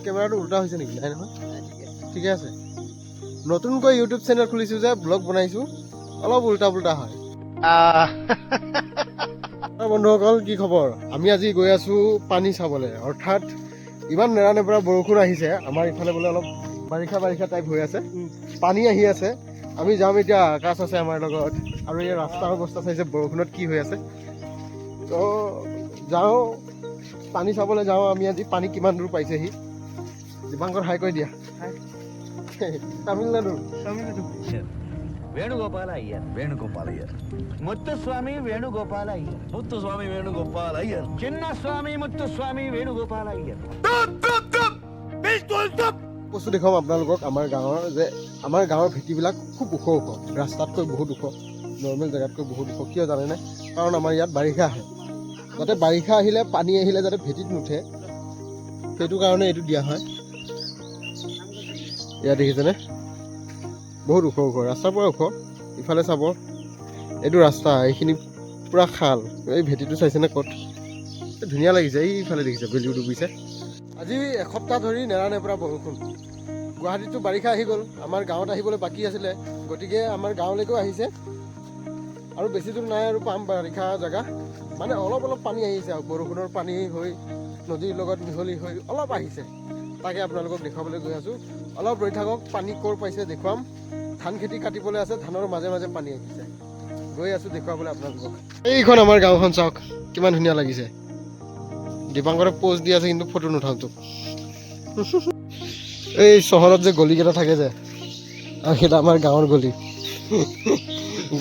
কেমেৰাটো উল্টা হৈছে নেকি? নাই নহয়, ঠিকে আছে। নতুনকৈ ইউটিউব চেনেল খুলিছোঁ যে, ব্লগ বনাইছোঁ, অলপ উল্টা পুল্টা হয়। বন্ধুসকল, কি খবৰ? আমি আজি গৈ আছোঁ পানী চাবলৈ। অৰ্থাৎ ইমান নেৰানেপেৰা বৰষুণ আহিছে, আমাৰ ইফালে বোলে অলপ বাৰিষা টাইপ হৈ আছে, পানী আহি আছে। আমি যাম এতিয়া, আকাশ আছে আমাৰ লগত, আৰু এই ৰাস্তাৰ অৱস্থা চাইছে বৰষুণত কি হৈ আছে। তো যাওঁ, পানী চাবলৈ যাওঁ আমি আজি। পানী কিমান দূৰ পাইছেহি। দীপাংকৰ হাই কৈ দিয়া। তামিলনাডু ವೇಣುಗೋಪಾಲ ಅಯ್ಯರ್ ಮುತ್ತುಸ್ವಾಮಿ ವೇಣುಗೋಪಾಲ ಅಯ್ಯರ್ ಚಿನ್ನಸ್ವಾಮಿ ಮುತ್ತುಸ್ವಾಮಿ ವೇಣುಗೋಪಾಲ ಅಯ್ಯರ್ বস্তু দেখুৱাম আপোনালোকক। আমাৰ গাঁৱৰ ভেটিবিলাক খুব ওখ ওখ, ৰাস্তাতকৈ বহুত ওখ, নৰ্মেল জেগাতকৈ বহুত ওখ। কিয় জানেনে? কাৰণ আমাৰ ইয়াত বাৰিষা আহে, যাতে বাৰিষা আহিলে, পানী আহিলে যাতে ভেটিত নুঠে, সেইটো কাৰণে এইটো দিয়া হয়। ইয়াত দেখিছেনে? বহুত ওখ ওখ, ৰাস্তাৰ পৰা ওখ। ইফালে চাব, এইটো ৰাস্তা, এইখিনি পূৰা খাল। এই ভেটিটো চাইছেনে ক'ত? ধুনীয়া লাগিছে। এইফালে দেখিছে বেলিও ডুবিছে। আজি এসপ্তাহ ধৰি নেৰানেপেৰা বৰষুণ। গুৱাহাটীততো বাৰিষা আহি গ'ল, আমাৰ গাঁৱত আহিবলৈ বাকী আছিলে, গতিকে আমাৰ গাঁৱলৈকেও আহিছে। আৰু বেছি দূৰ নাই আৰু পাম বাৰিষা জেগা। মানে অলপ অলপ পানী আহিছে আৰু বৰষুণৰ পানী হৈ নদীৰ লগত মিহলি হৈ অলপ আহিছে। তাকে আপোনালোকক দেখুৱাবলৈ গৈ আছোঁ। অলপ ৰৈ থাকক, পানী ক'ৰ পাইছে দেখুৱাম। ধান খেতি কাটিবলৈ আছে, ধানৰ মাজে মাজে পানী আহিছে। গৈ আছোঁ দেখুৱাবলৈ আপোনালোকক। এইখন আমাৰ গাঁওখন চাওক, কিমান ধুনীয়া লাগিছে। দীপাংকৰে পোজ দি আছে, কিন্তু ফটো নুঠাওঁ তোক। এই চহৰত যে গলিকেইটা থাকে যে, আৰু সেইটা আমাৰ গাঁৱৰ গলি।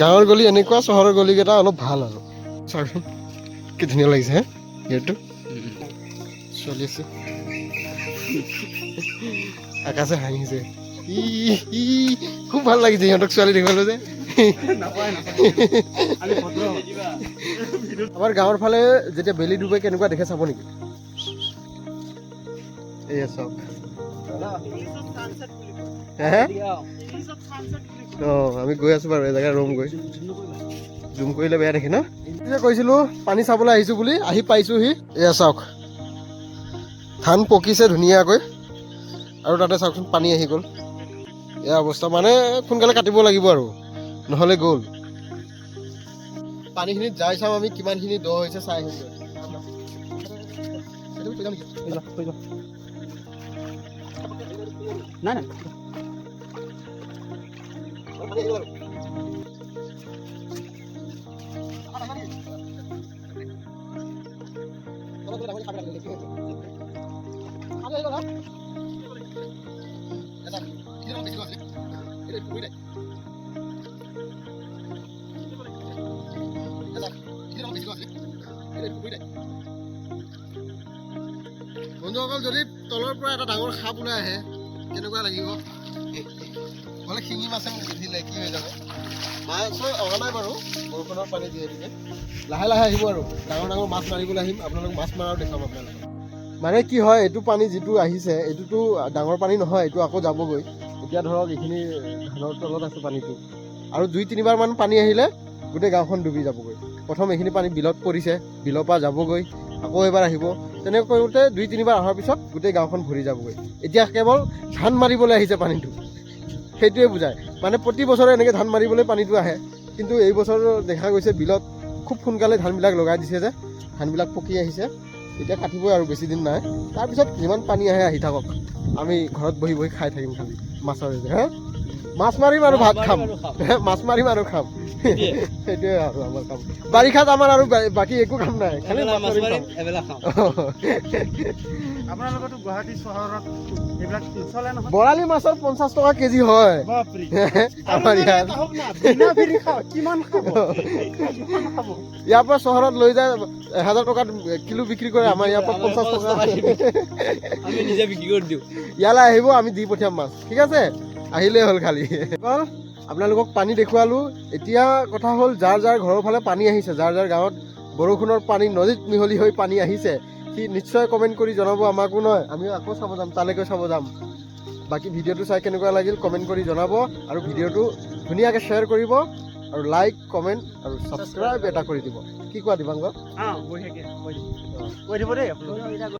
গাঁৱৰ গলি এনেকুৱা, চহৰৰ গলিকেইটা অলপ ভাল আৰু। চাওকচোন কি ধুনীয়া লাগিছে হে গেটটো। চলি আছে, আকাশে হাঁহিছে। খুব ভাল লাগিছে সিহঁতক ছোৱালী দেখিবলৈ যে। আমাৰ গাঁৱৰ ফালে যেতিয়া বেলি ডুবে কেনেকুৱা দেখে চাব নেকি? এয়া চাওক। আমি গৈ আছো বাৰু, এই জেগা ৰুম গৈ জুম কৰিলে বেয়া দেখে ন? কৈছিলো পানী চাবলৈ আহিছো বুলি, আহি পাইছোহি। এয়া চাওক, ধান পকিছে ধুনীয়াকৈ, আৰু তাতে চাওকচোন পানী আহি গ'ল। এয়া অৱস্থা, মানে সোনকালে কাটিব লাগিব আৰু, নহ'লে গ'ল। পানীখিনিত যাই চাম আমি কিমানখিনি দ হৈছে, চাই আহিম। নাই নাই বন্ধুসকল, যদি তলৰ পৰা এটা ডাঙৰ সাপ ওলাই আহে কেনেকুৱা লাগিব? বোলে শিঙি মাছে মোক পিন্ধিলে কি হৈ যাব? মাছ অহা নাই বাৰু, বৰষুণৰ পানী যিহেতুকে লাহে লাহে আহিব আৰু। ডাঙৰ ডাঙৰ মাছ মাৰিবলৈ আহিম, আপোনালোক মাছ মৰাও দেখাম আপোনালোকক। মানে কি হয়, এইটো পানী যিটো আহিছে, এইটোতো ডাঙৰ পানী নহয়, এইটো আকৌ যাবগৈ। এতিয়া ধৰক এইখিনি ধানৰ তলত আছে পানীটো, আৰু 2-3 বাৰ পানী আহিলে গোটেই গাঁওখন ডুবি যাবগৈ। প্ৰথম এইখিনি পানী বিলত পৰিছে, বিলৰ পৰা যাবগৈ, আকৌ এবাৰ আহিব। তেনেকৈ কৰোঁতে 2-3 বাৰ অহাৰ পিছত গোটেই গাঁওখন ভৰি যাবগৈ। এতিয়া কেৱল ধান মাৰিবলৈ আহিছে পানীটো, সেইটোৱে বুজায়। মানে প্ৰতি বছৰে এনেকৈ ধান মাৰিবলৈ পানীটো আহে, কিন্তু এই বছৰ দেখা গৈছে বিলত খুব সোনকালে ধানবিলাক লগাই দিছে যে, ধানবিলাক পকি আহিছে। এতিয়া কাটিবই আৰু বেছি দিন নাই। তাৰপিছত যিমান পানী আহে আহি থাকক, আমি ঘৰত বহি বহি খাই থাকিম খালি মাছৰ। হা, মাছ মাৰিম আৰু ভাত খাম, মাছ মাৰিম আৰু খাম, সেইটোৱে আৰু আমাৰ কাম। বাৰিষাত আমাৰ আৰু বাকী একো কাম নাই, খালি মাছ মাৰিম খাম। আপোনালোকৰতো গুৱাহাটী চহৰত এইবিলাক চলে নহয়। বৰালি মাছৰ 50 টকা কেজি হয় আমাৰ ইয়াত। ইয়াৰ পৰা চহৰত লৈ যায় 1000 টকাত কিলো বিক্ৰী কৰে, আমাৰ ইয়াৰ পৰা 50 টকা আমি নিজে বিক্ৰী কৰি দিওঁ। ইয়ালৈ আহিব, আমি দি পঠিয়াম মাছ, ঠিক আছে? আহিলেই হ'ল খালি। আপোনালোকক পানী দেখুৱালোঁ। এতিয়া কথা হ'ল, যাৰ যাৰ ঘৰৰ ফালে পানী আহিছে, যাৰ যাৰ গাঁৱত বৰষুণৰ পানী নদীত মিহলি হৈ পানী আহিছে, সি নিশ্চয় কমেণ্ট কৰি জনাব। আমাকো নহয়, আমিও আকৌ চাব যাম, তালৈকে চাব যাম। বাকী ভিডিঅ'টো চাই কেনেকুৱা লাগিল কমেণ্ট কৰি জনাব, আৰু ভিডিঅ'টো ধুনীয়াকৈ শ্বেয়াৰ কৰিব, আৰু লাইক, কমেণ্ট আৰু ছাবস্ক্ৰাইব এটা কৰি দিব। কি কোৱা দীপাংকৰ? বঢ়িয়াকৈ কৈ দিব দেই আপোনালোকে।